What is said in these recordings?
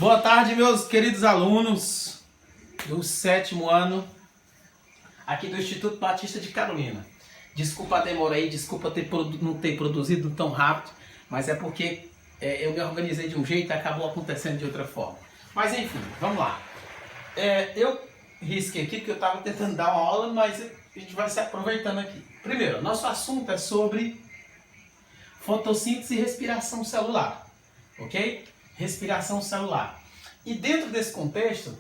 Boa tarde, meus queridos alunos do 7º ano aqui do Instituto Batista de Carolina. Desculpa a demora aí, desculpa não ter produzido tão rápido, mas é porque eu me organizei de um jeito e acabou acontecendo de outra forma. Mas enfim, vamos lá. Eu risquei aqui porque eu estava tentando dar uma aula, mas a gente vai se aproveitando aqui. Primeiro, nosso assunto é sobre fotossíntese e respiração celular, ok? Respiração celular. E dentro desse contexto,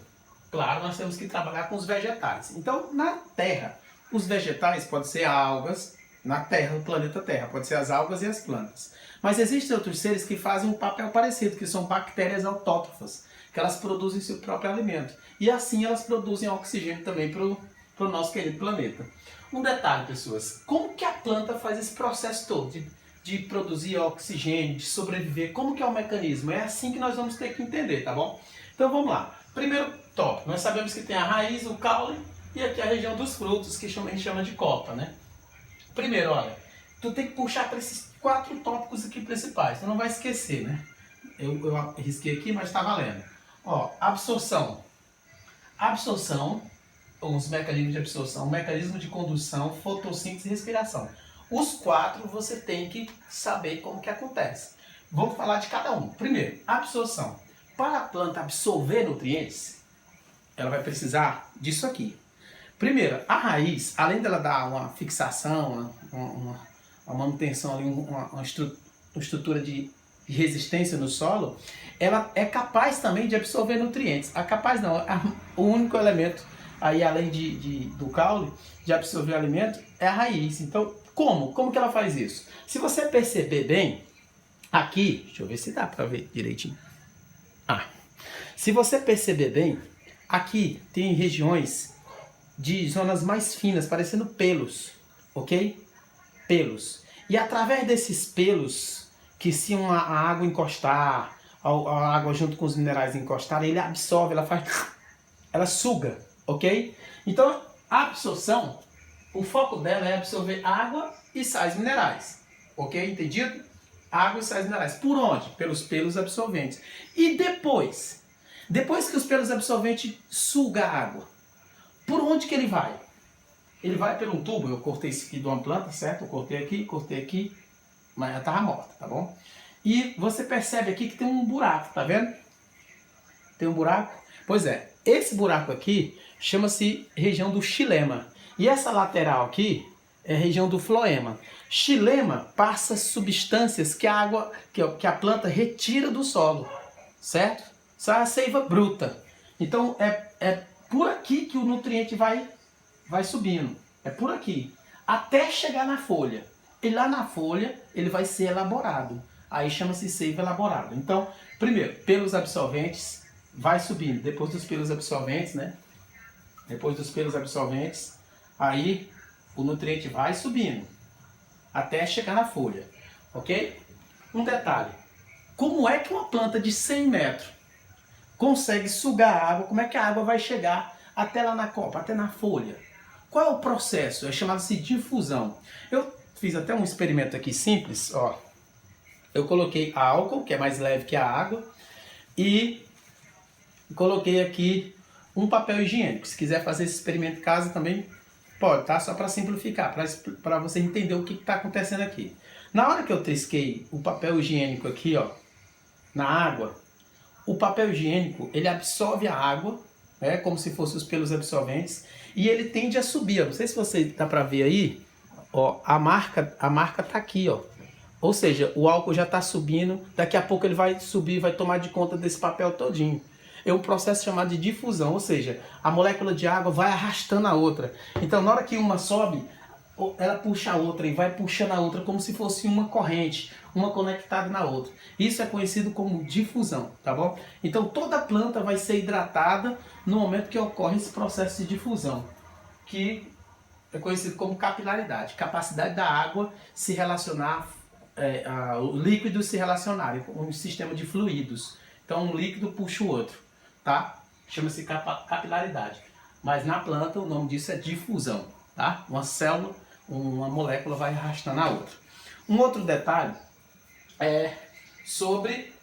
claro, nós temos que trabalhar com os vegetais. Então, na Terra, os vegetais podem ser algas, na Terra, o planeta Terra, pode ser as algas e as plantas. Mas existem outros seres que fazem um papel parecido, que são bactérias autótrofas, que elas produzem seu próprio alimento. E assim elas produzem oxigênio também para o nosso querido planeta. Um detalhe, pessoas, como que a planta faz esse processo todo de produzir oxigênio, de sobreviver? Como que é o mecanismo? É assim que nós vamos ter que entender, tá bom? Então vamos lá. Primeiro tópico, nós sabemos que tem a raiz, o caule e aqui a região dos frutos, que a gente chama de copa, né? Primeiro, olha, tu tem que puxar para esses 4 tópicos aqui principais, tu não vai esquecer, né? Eu risquei aqui, mas está valendo. Ó, absorção. Absorção, os mecanismos de absorção, mecanismo de condução, fotossíntese e respiração. Os 4 você tem que saber como que acontece. Vamos falar de cada um. Primeiro, absorção. Para a planta absorver nutrientes, ela vai precisar disso aqui. Primeiro, a raiz, além dela dar uma fixação, uma manutenção, uma estrutura de resistência no solo, ela é capaz também de absorver nutrientes. Capaz não, o único elemento aí além do caule, de absorver alimento, é a raiz. Então, como que ela faz isso? Se você perceber bem, aqui, deixa eu ver se dá para ver direitinho. Se você perceber bem, aqui tem regiões de zonas mais finas, parecendo pelos, ok? Pelos. E através desses pelos, que se a água encostar, a água junto com os minerais encostarem, ele absorve, ela suga, ok? Então, a absorção, o foco dela é absorver água e sais minerais, ok? Entendido? Água e sais minerais. Por onde? Pelos pelos absorventes. E depois que os pelos absorventes sugam a água, por onde que ele vai? Ele vai por um tubo. Eu cortei isso aqui de uma planta, certo? Eu cortei aqui, mas ela estava morta, tá bom? E você percebe aqui que tem um buraco, tá vendo? Tem um buraco? Pois é, esse buraco aqui chama-se região do xilema. E essa lateral aqui é a região do floema. Xilema passa substâncias que a planta retira do solo, certo? Isso é a seiva bruta. Então é por aqui que o nutriente vai subindo. É por aqui. Até chegar na folha. E lá na folha ele vai ser elaborado. Aí chama-se seiva elaborada. Então, primeiro, pelos absorventes vai subindo. Depois dos pelos absorventes, né? Depois dos pelos absorventes, aí o nutriente vai subindo. Até chegar na folha. Ok? Um detalhe. Como é que uma planta de 100 metros consegue sugar a água? Como é que a água vai chegar até lá na copa, até na folha? Qual é o processo? É chamado-se difusão. Eu fiz até um experimento aqui simples, ó. Eu coloquei álcool, que é mais leve que a água, e coloquei aqui um papel higiênico. Se quiser fazer esse experimento em casa também pode, tá? Só para simplificar, para você entender o que está acontecendo aqui. Na hora que eu trisquei o papel higiênico aqui, ó, na água, o papel higiênico, ele absorve a água, né, como se fossem os pelos absorventes, e ele tende a subir, ó. Não sei se você dá para ver aí, ó, a marca tá aqui, ó. Ou seja, o álcool já está subindo, daqui a pouco ele vai subir, vai tomar de conta desse papel todinho. É um processo chamado de difusão, ou seja, a molécula de água vai arrastando a outra. Então, na hora que uma sobe, ela puxa a outra e vai puxando a outra como se fosse uma corrente, uma conectada na outra. Isso é conhecido como difusão, tá bom? Então, toda planta vai ser hidratada no momento que ocorre esse processo de difusão, que é conhecido como capilaridade, capacidade da água se relacionar, o líquido se relacionar, um sistema de fluidos. Então, um líquido puxa o outro, tá? Chama-se capilaridade. Mas na planta o nome disso é difusão, tá? Uma célula, uma molécula vai arrastando a outra. Um outro detalhe é sobre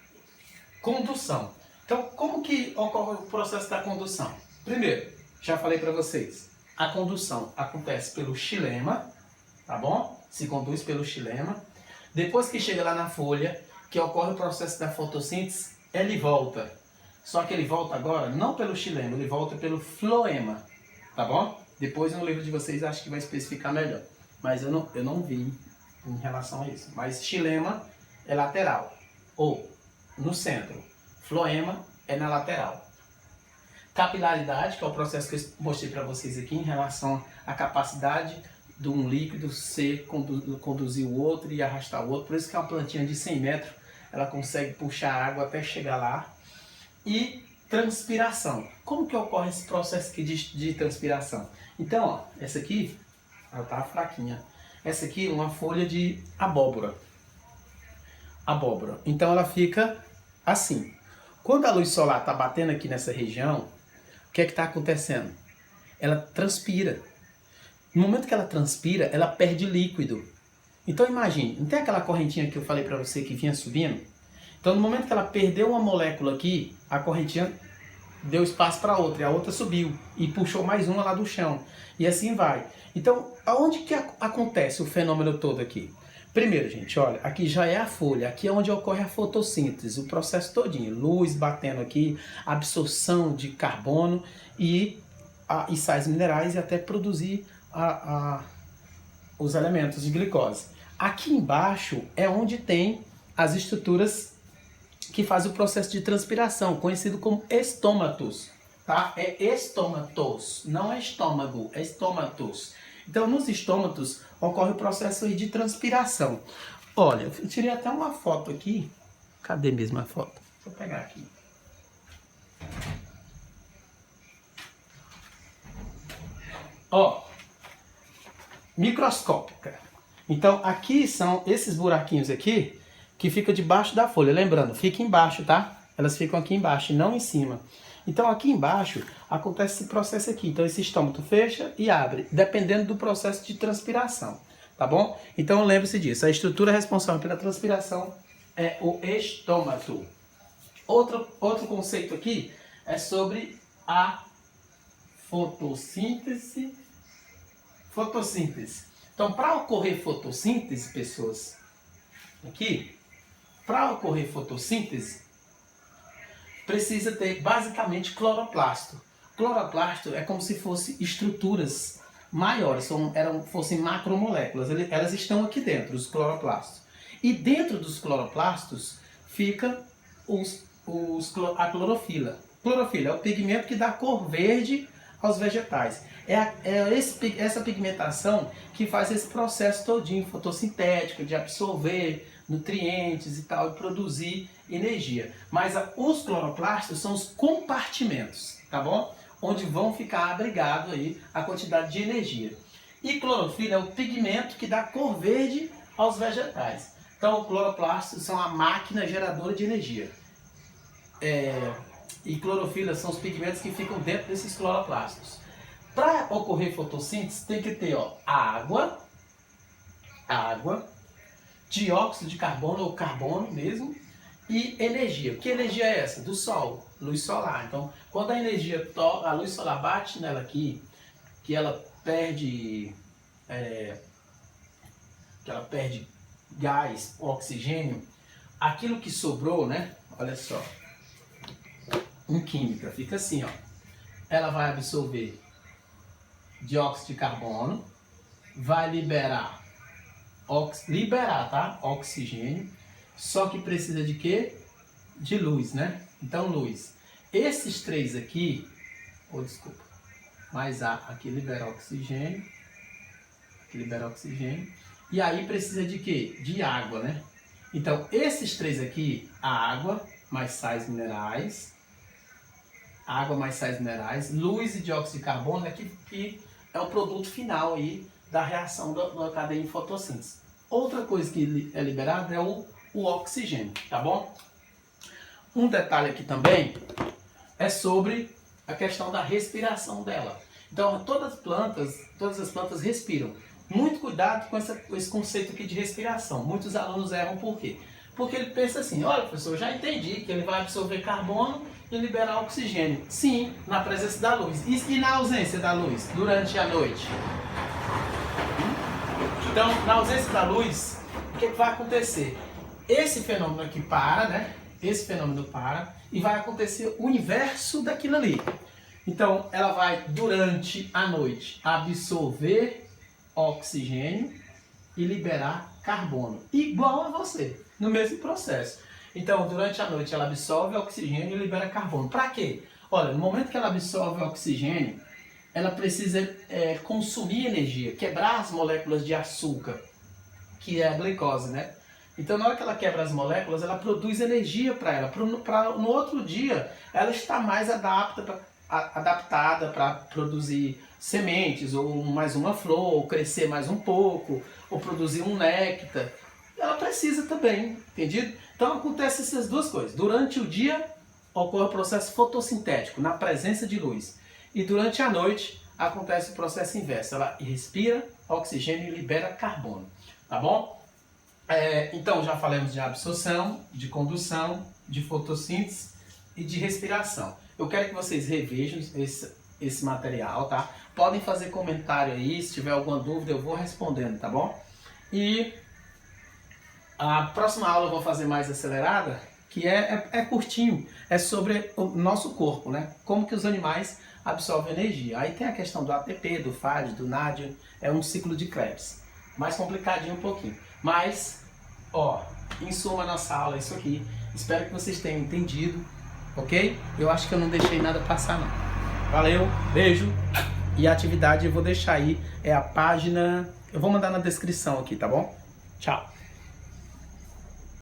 condução. Então, como que ocorre o processo da condução? Primeiro, já falei para vocês, a condução acontece pelo xilema, tá bom? Se conduz pelo xilema. Depois que chega lá na folha, que ocorre o processo da fotossíntese, ele volta. Só que ele volta agora não pelo xilema, ele volta pelo floema, tá bom? Depois no livro de vocês acho que vai especificar melhor. Mas eu não vi em relação a isso. Mas xilema é lateral, ou no centro. Floema é na lateral. Capilaridade, que é o processo que eu mostrei para vocês aqui em relação à capacidade de um líquido conduzir o outro e arrastar o outro. Por isso que uma plantinha de 100 metros, ela consegue puxar a água até chegar lá. E transpiração. Como que ocorre esse processo aqui de transpiração? Então, ó, essa aqui, ela tá fraquinha. Essa aqui é uma folha de abóbora. Então ela fica assim. Quando a luz solar está batendo aqui nessa região, o que é que está acontecendo? Ela transpira. No momento que ela transpira, ela perde líquido. Então imagine, não tem aquela correntinha que eu falei para você que vinha subindo? Então no momento que ela perdeu uma molécula aqui, a correntinha deu espaço para outra, e a outra subiu e puxou mais uma lá do chão. E assim vai. Então, aonde que acontece o fenômeno todo aqui? Primeiro, gente, olha, aqui já é a folha, aqui é onde ocorre a fotossíntese, o processo todinho, luz batendo aqui, absorção de carbono e sais minerais e até produzir os elementos de glicose. Aqui embaixo é onde tem as estruturas que fazem o processo de transpiração, conhecido como estômatos, tá? É estômatos, não é estômago, é estômatos. Então, nos estômatos ocorre o processo aí de transpiração. Olha, eu tirei até uma foto aqui. Cadê mesmo a foto? Deixa eu pegar aqui. Ó, microscópica. Então, aqui são esses buraquinhos aqui que ficam debaixo da folha. Lembrando, fica embaixo, tá? Elas ficam aqui embaixo e não em cima. Então aqui embaixo acontece esse processo aqui. Então esse estômago fecha e abre, dependendo do processo de transpiração, tá bom? Então lembre-se disso, a estrutura responsável pela transpiração é o estômago. Outro conceito aqui é sobre a fotossíntese. Então para ocorrer fotossíntese, pessoas, aqui, para ocorrer fotossíntese, precisa ter basicamente cloroplasto. Cloroplasto é como se fossem estruturas maiores, fossem macromoléculas. Elas estão aqui dentro, os cloroplastos. E dentro dos cloroplastos fica a clorofila. Clorofila é o pigmento que dá cor verde aos vegetais. Essa pigmentação que faz esse processo todinho fotossintético de absorver nutrientes e tal, e produzir energia. Mas os cloroplastos são os compartimentos, tá bom? Onde vão ficar abrigado aí a quantidade de energia. E clorofila é o pigmento que dá cor verde aos vegetais. Então, os cloroplastos são a máquina geradora de energia. E clorofila são os pigmentos que ficam dentro desses cloroplastos. Para ocorrer fotossíntese, tem que ter água, dióxido de carbono ou carbono mesmo, e energia. Que energia é essa? Do sol, luz solar. Então, quando a luz solar bate nela aqui, que ela perde gás, oxigênio, aquilo que sobrou, né? Olha só, em química, fica assim, ó. Ela vai absorver dióxido de carbono, vai liberar tá? Oxigênio, só que precisa de quê? De luz, né? Então, luz. Esses três aqui, mais A aqui libera oxigênio, e aí precisa de quê? De água, né? Então, esses três aqui, a água mais sais minerais, luz e dióxido de carbono, que é o produto final aí da reação da cadeia de fotossíntese. Outra coisa que é liberada é o oxigênio, tá bom? Um detalhe aqui também é sobre a questão da respiração dela. Então, todas as plantas respiram. Muito cuidado com esse conceito aqui de respiração. Muitos alunos erram por quê? Porque ele pensa assim, olha professor, eu já entendi que ele vai absorver carbono e liberar oxigênio. Sim, na presença da luz. E na ausência da luz, durante a noite? Então, na ausência da luz, o que vai acontecer? Esse fenômeno aqui para, né? Esse fenômeno para e vai acontecer o inverso daquilo ali. Então, ela vai, durante a noite, absorver oxigênio e liberar carbono. Igual a você, no mesmo processo. Então, durante a noite, ela absorve oxigênio e libera carbono. Para quê? Olha, no momento que ela absorve oxigênio, ela precisa consumir energia, quebrar as moléculas de açúcar, que é a glicose, né? Então, na hora que ela quebra as moléculas, ela produz energia para ela. No outro dia, ela está mais adaptada para produzir sementes, ou mais uma flor, ou crescer mais um pouco, ou produzir um néctar. Ela precisa também, entendido? Então, acontecem essas duas coisas. Durante o dia, ocorre o processo fotossintético, na presença de luz. E durante a noite, acontece o processo inverso. Ela respira oxigênio e libera carbono. Tá bom? Então, já falamos de absorção, de condução, de fotossíntese e de respiração. Eu quero que vocês revejam esse material, tá? Podem fazer comentário aí, se tiver alguma dúvida eu vou respondendo, tá bom? E a próxima aula eu vou fazer mais acelerada, que é curtinho, é sobre o nosso corpo, né? Como que os animais absorvem energia. Aí tem a questão do ATP, do FAD, do NAD, é um ciclo de Krebs. Mais complicadinho um pouquinho. Mas, em suma, nossa aula é isso aqui. Espero que vocês tenham entendido, ok? Eu acho que eu não deixei nada passar, não. Valeu, beijo. E a atividade eu vou deixar aí, é a página... Eu vou mandar na descrição aqui, tá bom? Tchau.